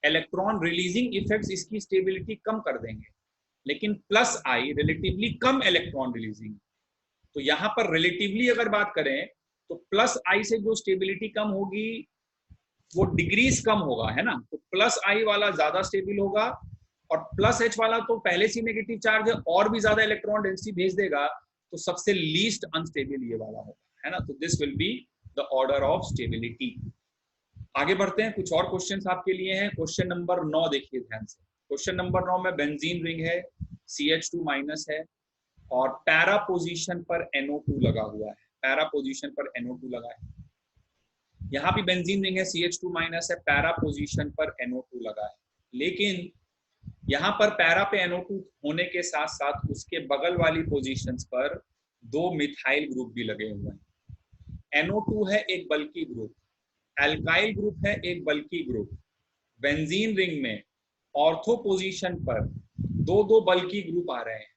इलेक्ट्रॉन रिलीजिंग इफेक्ट्स इसकी स्टेबिलिटी कम कर देंगे, लेकिन प्लस आई रिलेटिवली कम इलेक्ट्रॉन रिलीजिंग। तो यहां पर रिलेटिवली अगर बात करें तो प्लस आई से जो स्टेबिलिटी कम होगी वो डिग्रीज कम होगा, है ना। तो प्लस आई वाला ज्यादा स्टेबल होगा और प्लस एच वाला तो पहले से नेगेटिव चार्ज है और भी ज्यादा इलेक्ट्रॉन डेंसिटी भेज देगा, तो सबसे लीस्ट अनस्टेबल ये वाला होगा, है ना। तो this will be the order of stability. आगे बढ़ते हैं, कुछ और क्वेश्चंस आपके लिए हैं। क्वेश्चन नंबर 9 देखिए ध्यान से। क्वेश्चन नंबर 9 में बेंजीन रिंग है, CH2 माइनस है और पैरा पोजीशन पर NO2 लगा हुआ है। पैरा पोजीशन पर NO2 लगा है। यहाँ भी बेंजीन रिंग है, CH2 माइनस है, पैरा पोजीशन पर NO2 लगा है। लेकिन यहाँ पर पैरा पे NO2 होने के साथ साथ उसके बगल वाली पोजीशंस पर 2 मिथाइल ग्रुप भी लगे हुए हैं। NO2 है एक बल्की ग्रुप, एल्काइल ग्रुप है एक बल्की ग्रुप। बेंजीन रिंग में ऑर्थो पोजीशन पर दो दो बल्की ग्रुप आ रहे हैं।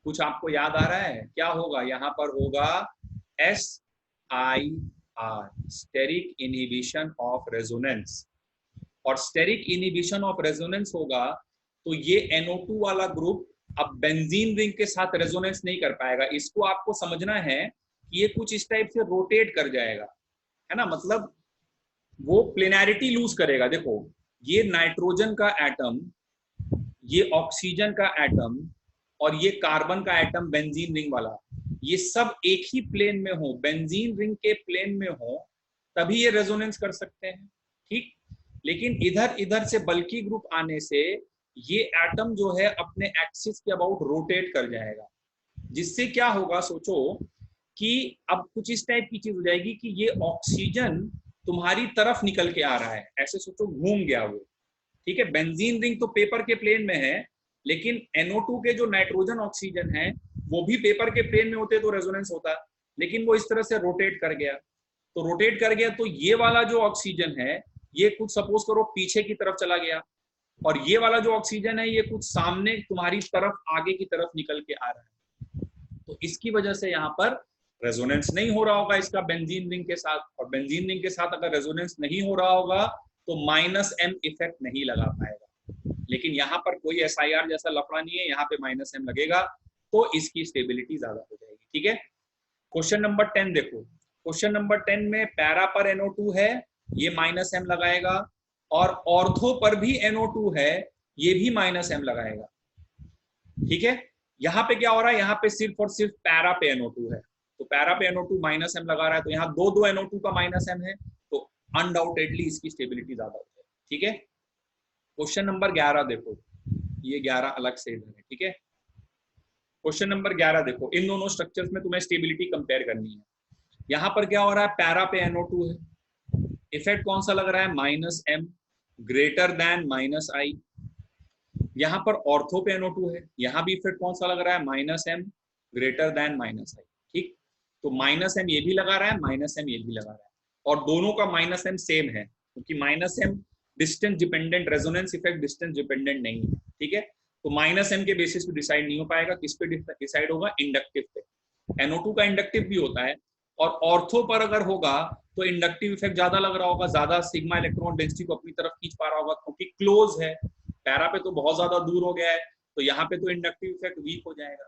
कुछ आपको याद आ रहा है क्या होगा? यहाँ पर होगा SIR, steric inhibition of resonance. और स्टेरिक इनहिबिशन ऑफ रेजोनेंस होगा तो ये NO2 वाला ग्रुप अब बेंजीन रिंग के साथ रेजोनेंस नहीं कर पाएगा। इसको आपको समझना है कि ये कुछ इस टाइप से रोटेट कर जाएगा, है ना। मतलब वो प्लेनैरिटी लूज करेगा। देखो ये नाइट्रोजन का एटम, ये ऑक्सीजन का एटम और ये कार्बन का एटम बेंजीन रिंग वाला, ये सब एक ही प्लेन में हो, बेंजीन रिंग के प्लेन में हो, तभी ये रेजोनेंस कर सकते हैं, ठीक। लेकिन इधर इधर से बल्की ग्रुप आने से ये एटम जो है अपने एक्सिस के अबाउट रोटेट कर जाएगा, जिससे क्या होगा सोचो कि अब कुछ इस टाइप की चीज हो जाएगी कि ये ऑक्सीजन तुम्हारी तरफ निकल के आ रहा है, ऐसे सोचो घूम गया वो, ठीक है। बेंजीन रिंग तो पेपर के प्लेन में है, लेकिन NO2 के जो नाइट्रोजन ऑक्सीजन है वो भी पेपर के प्लेन में होते तो रेजोनेंस होता, लेकिन वो इस तरह से रोटेट कर गया। तो रोटेट कर गया तो ये वाला जो ऑक्सीजन है ये कुछ सपोज करो पीछे की तरफ चला गया, और ये वाला जो ऑक्सीजन है ये कुछ सामने तुम्हारी तरफ आगे की तरफ निकल के आ रहा है। तो इसकी वजह से यहाँ पर रेजोनेंस नहीं हो रहा होगा इसका बेंजीन रिंग के साथ। और बेंजीन रिंग के साथ अगर रेजोनेंस नहीं हो रहा होगा तो -M इफेक्ट नहीं लगा पाएगा। लेकिन यहाँ पर कोई SIR जैसा लफड़ा नहीं है, यहाँ पे -M लगेगा तो इसकी स्टेबिलिटी ज्यादा हो जाएगी, ठीक है। क्वेश्चन नंबर 10 देखो। क्वेश्चन नंबर 10 में पैरा पर NO2 है, ये -M लगाएगा, और ऑर्थो पर भी NO2 है, ये भी -M लगाएगा, ठीक है। यहाँ पे क्या हो रहा है? यहाँ पे सिर्फ और सिर्फ पैरा पे NO2 है, तो पैरा पे NO2 -M लगा रहा है, तो यहाँ दो NO2 का -M है, तो अनडाउटेडली इसकी स्टेबिलिटी ज्यादा हो जाएगी, ठीक है। क्वेश्चन नंबर 11 देखो, ये 11 अलग से इधर है, ठीक है। क्वेश्चन नंबर 11 देखो, इन दोनों स्ट्रक्चर्स में तुम्हें स्टेबिलिटी कंपेयर करनी है। यहाँ पर क्या हो रहा है? पैरा पे NO2 है, इफेक्ट कौन सा लग रहा है? -M greater than -I। यहाँ पर ऑर्थो पे NO2 है, यहाँ भी इफेक्ट कौन सा लग रहा है? -M ग्रेटर देन -I, ठीक। तो -M ये भी लगा रहा है, -M ये भी लगा रहा है, और दोनों का -M सेम है, क्योंकि -M distance dependent, resonance effect distance dependent नहीं है, ठीक है। तो -M के बेसिस पे डिसाइड नहीं हो पाएगा, किस पे डिसाइड होगा? इंडक्टिव पे। NO2 का इंडक्टिव भी होता है, और ऑर्थो पर अगर होगा तो इंडक्टिव इफेक्ट ज्यादा लग रहा होगा, ज्यादा सिग्मा इलेक्ट्रॉन डेंसिटी को अपनी तरफ खींच पा रहा होगा, क्योंकि क्लोज है। पैरा पे तो बहुत ज्यादा दूर हो गया है, तो यहाँ पे तो इंडक्टिव इफेक्ट वीक हो जाएगा,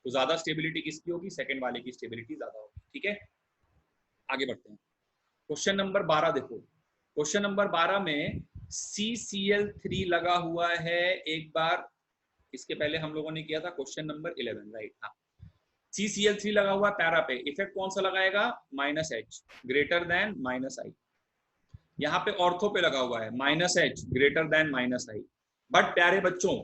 तो ज्यादा स्टेबिलिटी किसकी होगी? सेकंड वाले की स्टेबिलिटी ज्यादा होगी, ठीक है। आगे बढ़ते हैं। क्वेश्चन नंबर 12 देखो। क्वेश्चन नंबर 12 में CCl3 लगा हुआ है। एक बार इसके पहले हम लोगों ने किया था क्वेश्चन नंबर 11, राइट? हाँ, CCl3 लगा हुआ है पैरा पे, इफेक्ट कौन सा लगाएगा? -H greater than -I। यहाँ पे ऑर्थो पे लगा हुआ है -H greater than -I। But प्यारे बच्चों,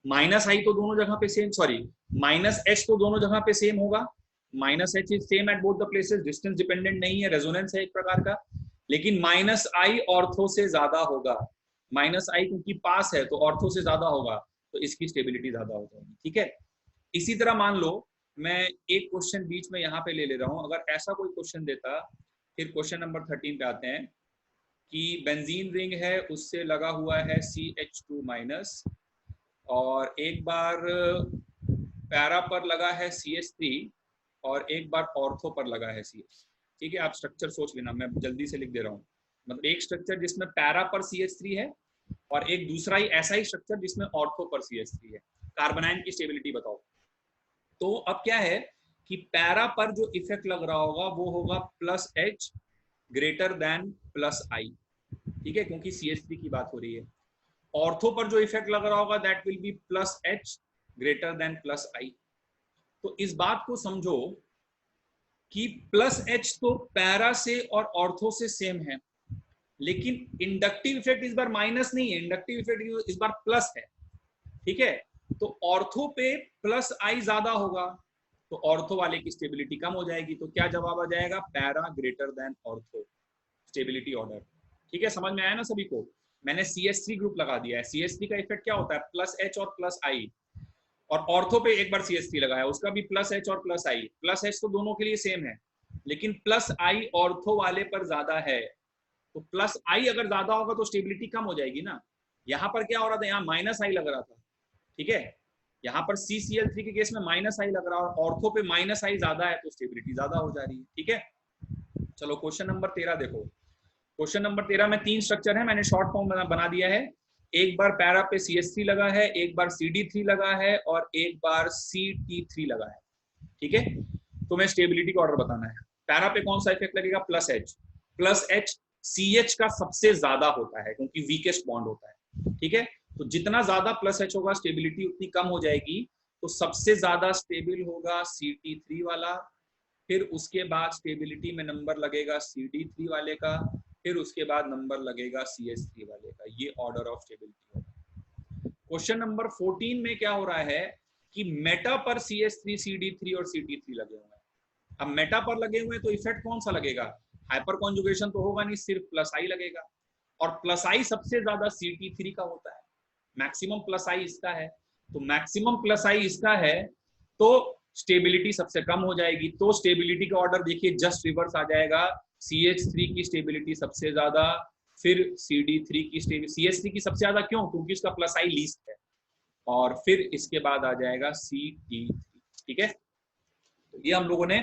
-I तो दोनों जगह पे सेम, सॉरी -H तो दोनों जगह पे सेम होगा। -H is same at both the places, distance dependent नहीं है, रेजोनेंस है एक प्रकार का। लेकिन -I ऑर्थो से ज्यादा होगा, -I क्योंकि पास है तो ऑर्थो से ज्यादा होगा, तो इसकी स्टेबिलिटी ज्यादा हो जाएगी, ठीक है। इसी तरह मान लो मैं एक क्वेश्चन बीच में यहाँ पे ले ले रहा हूँ, अगर ऐसा कोई क्वेश्चन देता, फिर क्वेश्चन नंबर 13 पे आते हैं कि बेंजीन रिंग है, उससे लगा हुआ है CH2- और एक बार पैरा पर लगा है CH3 और एक बार ऑर्थो पर लगा है CH, ठीक है। आप स्ट्रक्चर सोच लेना, मैं जल्दी से लिख दे रहा हूँ। मतलब एक स्ट्रक्चर जिसमें पैरा पर CH3 है और एक दूसरा ही ऐसा ही स्ट्रक्चर जिसमें ऑर्थो पर CH3 है। कार्बनाइन की स्टेबिलिटी बताओ। तो अब क्या है कि पैरा पर जो इफेक्ट लग रहा होगा वो होगा plus H greater than plus I, ठीक है, क्योंकि CH3 की बात हो रही है। ऑर्थो पर जो इफेक्ट लग रहा होगा that will be plus H greater than plus I. तो इस बात को समझो कि प्लस एच तो पैरा से और ऑर्थो से सेम है, लेकिन इंडक्टिव इफेक्ट इस बार माइनस नहीं है, इंडक्टिव इफेक्ट इस बार प्लस है, ठीक है। तो ऑर्थो पे प्लस आई ज्यादा होगा, तो ऑर्थो वाले की स्टेबिलिटी कम हो जाएगी। तो क्या जवाब आ जाएगा? Para greater than ortho stability order, ठीक है। समझ में आया ना सभी को? मैंने CH3 ग्रुप लगा दिया है। CH3 का इफेक्ट क्या होता है? प्लस एच और प्लस आई। और ऑर्थो पे एक बार CH3 लगाया, उसका भी प्लस एच और प्लस आई। प्लस एच तो दोनों के लिए सेम है, लेकिन प्लस आई ऑर्थो वाले पर ज्यादा है। तो प्लस आई अगर ज्यादा होगा तो स्टेबिलिटी कम हो जाएगी ना। यहाँ पर क्या हो रहा था? यहाँ माइनस आई लग रहा था, ठीक है। यहाँ पर CCl3 के केस में माइनस आई लग रहा है, और ऑर्थो पे माइनस आई ज्यादा है, तो स्टेबिलिटी ज्यादा हो जा रही है, ठीक है। चलो क्वेश्चन नंबर 13 देखो। क्वेश्चन नंबर 13 में 3 स्ट्रक्चर है, मैंने शॉर्ट फॉर्म बना दिया है। एक बार पैरा पे CH3 लगा है, एक बार CD3 लगा है, और एक बार CT3 लगा है, ठीक है। तो मैं स्टेबिलिटी का ऑर्डर बताना है। पैरा पे कौन सा इफेक्ट लगेगा? Plus H. Plus H CH का सबसे ज्यादा होता है क्योंकि वीकेस्ट बॉन्ड होता है, ठीक है। तो जितना ज्यादा प्लस एच होगा स्टेबिलिटी उतनी कम हो जाएगी। तो सबसे ज्यादा स्टेबल होगा CT3 वाला, फिर उसके बाद स्टेबिलिटी में नंबर लगेगा CD3 वाले का, फिर उसके बाद नंबर लगेगा CH3 वाले का। ये ऑर्डर ऑफ स्टेबिलिटी होगा। क्वेश्चन नंबर 14 में क्या हो रहा है कि मेटा पर CH3, CD3 और CT3 लगे हुए हैं। अब मेटा पर लगे हुए हैं तो इफेक्ट कौन सा लगेगा? हाइपर कॉन्जुगेशन तो होगा नहीं, सिर्फ प्लस आई लगेगा। और प्लस आई सबसे ज्यादा CT3 का होता है, मैक्सिमम प्लस आई इसका है। तो मैक्सिमम प्लस आई इसका है, तो स्टेबिलिटी सबसे कम हो जाएगी। तो स्टेबिलिटी का ऑर्डर देखिए जस्ट रिवर्स आ जाएगा। CH3 की स्टेबिलिटी सबसे ज्यादा, फिर CD3 की स्टेबिलिटी। CH3 की सबसे ज्यादा क्यों? क्योंकि उसका प्लस आई लीस्ट है, और फिर इसके बाद आ जाएगा CT3, ठीक है। तो ये हम लोगों ने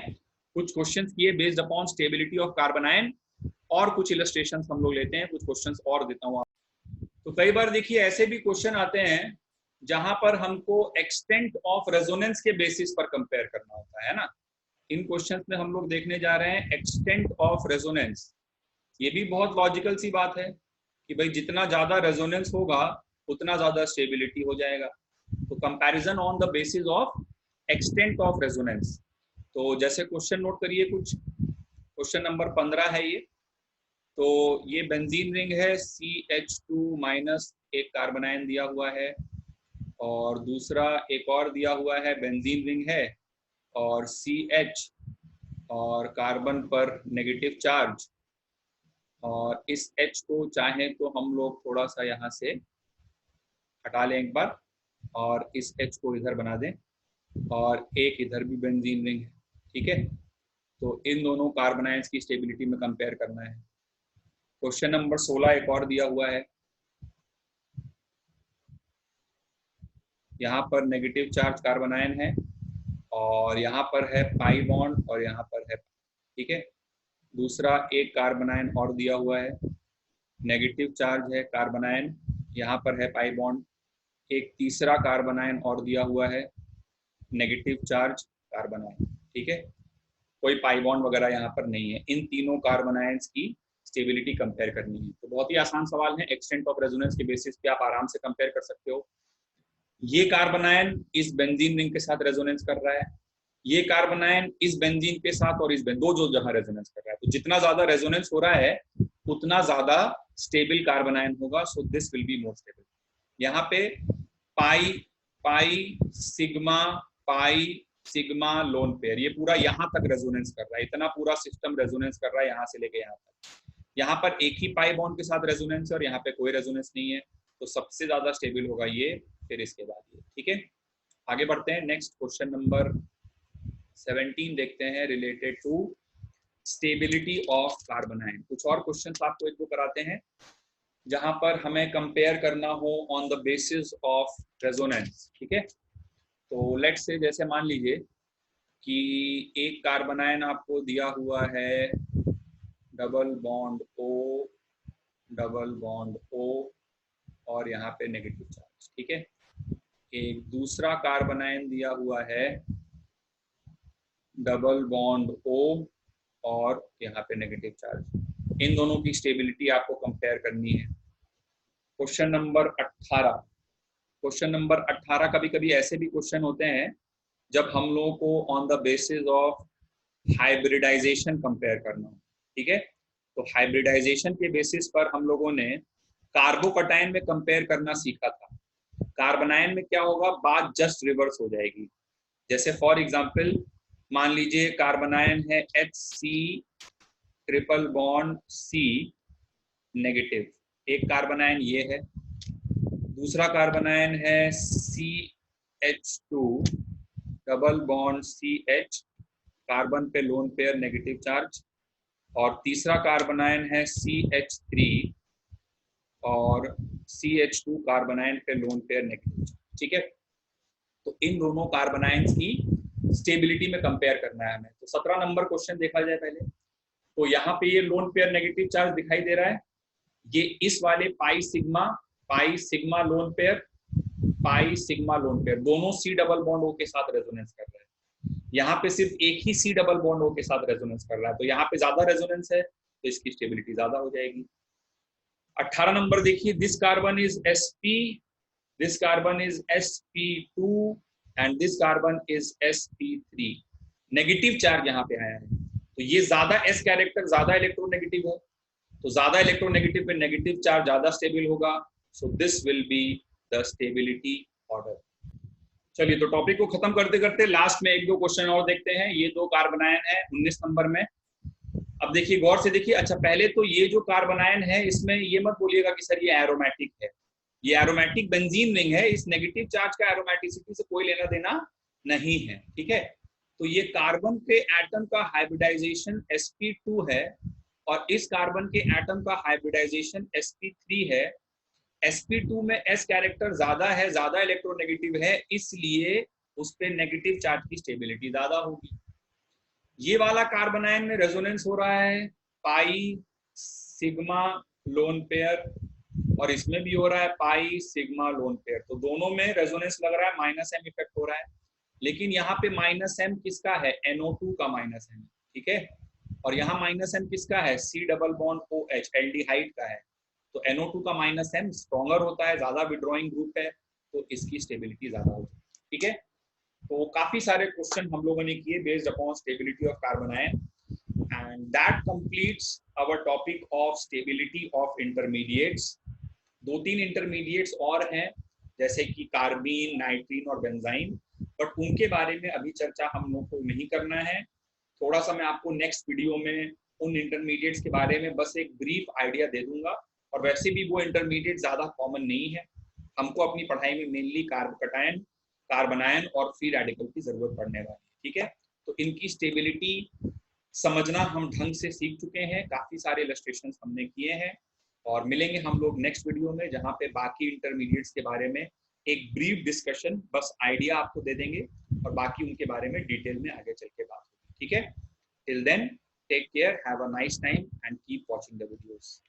कुछ क्वेश्चंस किए based upon stability of carbon ion, और कुछ इलस्ट्रेशंस हम लोग लेते हैं, कुछ क्वेश्चंस और देता हूँ। तो कई बार देखिए ऐसे भी क्वेश्चन आते हैं जहां पर हमको एक्सटेंट ऑफ रेजोनेंस के बेसिस पर कंपेयर करना होता है ना। इन क्वेश्चंस में हम लोग देखने जा रहे हैं एक्सटेंट ऑफ रेजोनेंस। ये भी बहुत लॉजिकल सी बात है कि भाई जितना ज्यादा रेजोनेंस होगा उतना ज्यादा स्टेबिलिटी हो जाएगा। तो comparison on the basis of extent of resonance. तो जैसे क्वेश्चन नोट करिए, कुछ क्वेश्चन नंबर 15 है ये। तो ये बेंजीन रिंग है, CH2 माइनस एक कार्बन आयन दिया हुआ है, और दूसरा एक और दिया हुआ है बेंजीन रिंग है, और CH और कार्बन पर नेगेटिव चार्ज। और इस H को चाहे तो हम लोग थोड़ा सा यहाँ से हटा लें एक बार, और इस H को इधर बना दें, और एक इधर भी बेंजीन रिंग है, ठीक है। तो इन दोनों कार्बन आयंस की स्टेबिलिटी में कंपेयर करना है। क्वेश्चन नंबर 16 एक और दिया हुआ है। यहाँ पर नेगेटिव चार्ज कार्बन आयन है, और यहाँ पर है पाई बॉन्ड, और यहाँ पर है, ठीक है। दूसरा एक कार्बन आयन और दिया हुआ है, नेगेटिव चार्ज है कार्बन आयन, यहाँ पर है पाई बॉन्ड। एक तीसरा कार्बन आयन और दिया हुआ है, नेगेटिव चार्ज कार्बन आयन, ठीक है। कोई पाई बॉन्ड वगैरह यहाँ पर नहीं है। इन तीनों कार्बन आयंस की स्टेबिलिटी कंपेयर करनी है। तो बहुत ही आसान सवाल है, एक्सटेंट ऑफ रेजोनेंस के बेसिस पे आप आराम से कंपेयर कर सकते हो। ये कार्बन आयन इस बेंजीन रिंग के साथ रेजोनेंस कर रहा है, ये कार्बन आयन इस बेंजीन के साथ और इस दो जो जगह रेजोनेंस कर रहा है। तो जितना ज्यादा रेजोनेंस हो रहा है उतना ज्यादा स्टेबल कार्बन आयन होगा। So this will be more stable. यहाँ पे pi pi sigma pi sigma lone pair, ये पूरा यहाँ तक रेजोनेंस कर रहा है, इतना पूरा सिस्टम रेजोनेंस कर रहा है यहाँ से लेके यहाँ तक। यहाँ पर एक ही पाई बॉन्ड के साथ रेजोनेंस है और यहाँ पे कोई रेजोनेंस नहीं है। तो सबसे ज्यादा स्टेबल होगा ये, फिर इसके बाद ये, ठीक है। आगे बढ़ते हैं, नेक्स्ट क्वेश्चन नंबर 17 देखते हैं, related to stability of carbanion. कुछ और क्वेश्चंस आपको एक दो कराते हैं जहां पर हमें कंपेयर करना हो on the basis of resonance, ठीक है। तो लेट्स से जैसे मान लीजिए कि एक कार्बन आयन आपको दिया हुआ है double bond O, double bond O, और यहाँ पे नेगेटिव चार्ज, ठीक है। एक दूसरा कार्बनायन दिया हुआ है डबल बॉन्ड O और यहाँ पे नेगेटिव चार्ज। इन दोनों की स्टेबिलिटी आपको कंपेयर करनी है। Question number 18। क्वेश्चन नंबर 18 कभी कभी ऐसे भी क्वेश्चन होते हैं जब हम लोगों को on the basis of hybridisation compare करना हो, ठीक है। तो हाइब्रिडाइजेशन के बेसिस पर हम लोगों ने कार्बोकटायन में कंपेयर करना सीखा था। कार्बनायन में क्या होगा, बात जस्ट रिवर्स हो जाएगी। जैसे फॉर एग्जांपल मान लीजिए कार्बनायन है HC triple bond C negative, एक कार्बनायन ये है। दूसरा कार्बनायन है CH2 double bond CH, carbon पे लोन पेयर नेगेटिव चार्ज। और तीसरा कार्बनायन है CH3 और CH2 कार्बनायन पे लोन पेयर नेगेटिव चार्ज, ठीक है। तो इन दोनों कार्बनायंस की स्टेबिलिटी में कंपेयर करना है हमें। तो 17 नंबर क्वेश्चन देखा जाए पहले। तो यहाँ पे ये लोन पेयर नेगेटिव चार्ज दिखाई दे रहा है, ये इस वाले पाई सिग्मा लोन पेयर, पाई सिग्मा लोन पेयर, दोनों C डबल बॉन्ड O के साथ रेजोनेंस कर रहे हैं। यहाँ पे सिर्फ एक ही C डबल बॉन्ड O के साथ रेजोनेंस कर रहा है, तो यहाँ पे ज्यादा रेजोनेंस है तो इसकी स्टेबिलिटी ज्यादा हो जाएगी। 18 नंबर देखिए, this carbon is sp, this carbon is sp2 and this carbon is sp3। Negative charge यहाँ पे आया है, तो ये ज्यादा S कैरेक्टर ज्यादा इलेक्ट्रोनेगेटिव है, तो ज्यादा इलेक्ट्रोनेगेटिव पे नेगेटिव चार्ज ज्यादा स्टेबल होगा। So this will be the stability order. चलिए, तो टॉपिक को खत्म करते करते लास्ट में एक दो क्वेश्चन और देखते हैं। ये दो कार्बनायन है 19 नंबर में। अब देखिए, गौर से देखिए। अच्छा, पहले तो ये जो कार्बनायन है इसमें ये मत बोलिएगा कि सर ये एरोमेटिक है, ये एरोमेटिक बेंजीन रिंग है, इस नेगेटिव चार्ज का एरोमेटिसिटी से कोई लेना देना नहीं है, ठीक है। तो ये कार्बन के एटम का हाइब्रिडाइजेशन sp2 है और इस कार्बन के एटम का हाइब्रिडाइजेशन sp3 है। sp2 में S कैरेक्टर ज्यादा है, ज्यादा इलेक्ट्रोनेगेटिव है, इसलिए उस पे नेगेटिव चार्ज की स्टेबिलिटी ज्यादा होगी। ये वाला कार्बनायन में रेजोनेंस हो रहा है पाई सिग्मा लोन पेयर और इसमें भी हो रहा है पाई सिग्मा लोन पेयर, तो दोनों में रेजोनेंस लग रहा है, -m इफेक्ट हो रहा है। लेकिन यहाँ पे -m किसका है, NO2 का -m, ठीक है। और यहाँ -m किसका है, C double bond OH aldehyde का है। तो NO2 का -m स्ट्रॉन्गर होता है, ज्यादा विड्रॉइंग ग्रुप है, तो इसकी स्टेबिलिटी ज्यादा होती है, ठीक है। तो काफी सारे क्वेश्चन हम लोगों ने किए based upon stability of carbanion, and that completes our topic of stability of intermediates. 2-3 intermediates और हैं जैसे कि कार्बीन, नाइट्रीन और बेंजाइन, बट उनके बारे में अभी चर्चा हम लोग को नहीं करना है। थोड़ा सा मैं आपको नेक्स्ट वीडियो में उन इंटरमीडिएट्स के बारे में बस एक ब्रीफ आइडिया दे दूंगा, और वैसे भी वो इंटरमीडिएट ज्यादा कॉमन नहीं है। हमको अपनी पढ़ाई में मेनली कार्बोकटायन, कार्बनायन और फ्री रेडिकल की जरूरत पड़ने वाली है, ठीक है। तो इनकी स्टेबिलिटी समझना हम ढंग से सीख चुके हैं, काफी सारे इलस्ट्रेशंस हमने किए हैं, और मिलेंगे हम लोग नेक्स्ट वीडियो में जहाँ पे बाकी इंटरमीडिएट्स के बारे में एक ब्रीफ डिस्कशन, बस आइडिया आपको दे देंगे और बाकी उनके बारे में डिटेल में आगे चल के बात होगी, ठीक है। Till then, take care, have a nice time and keep watching the videos.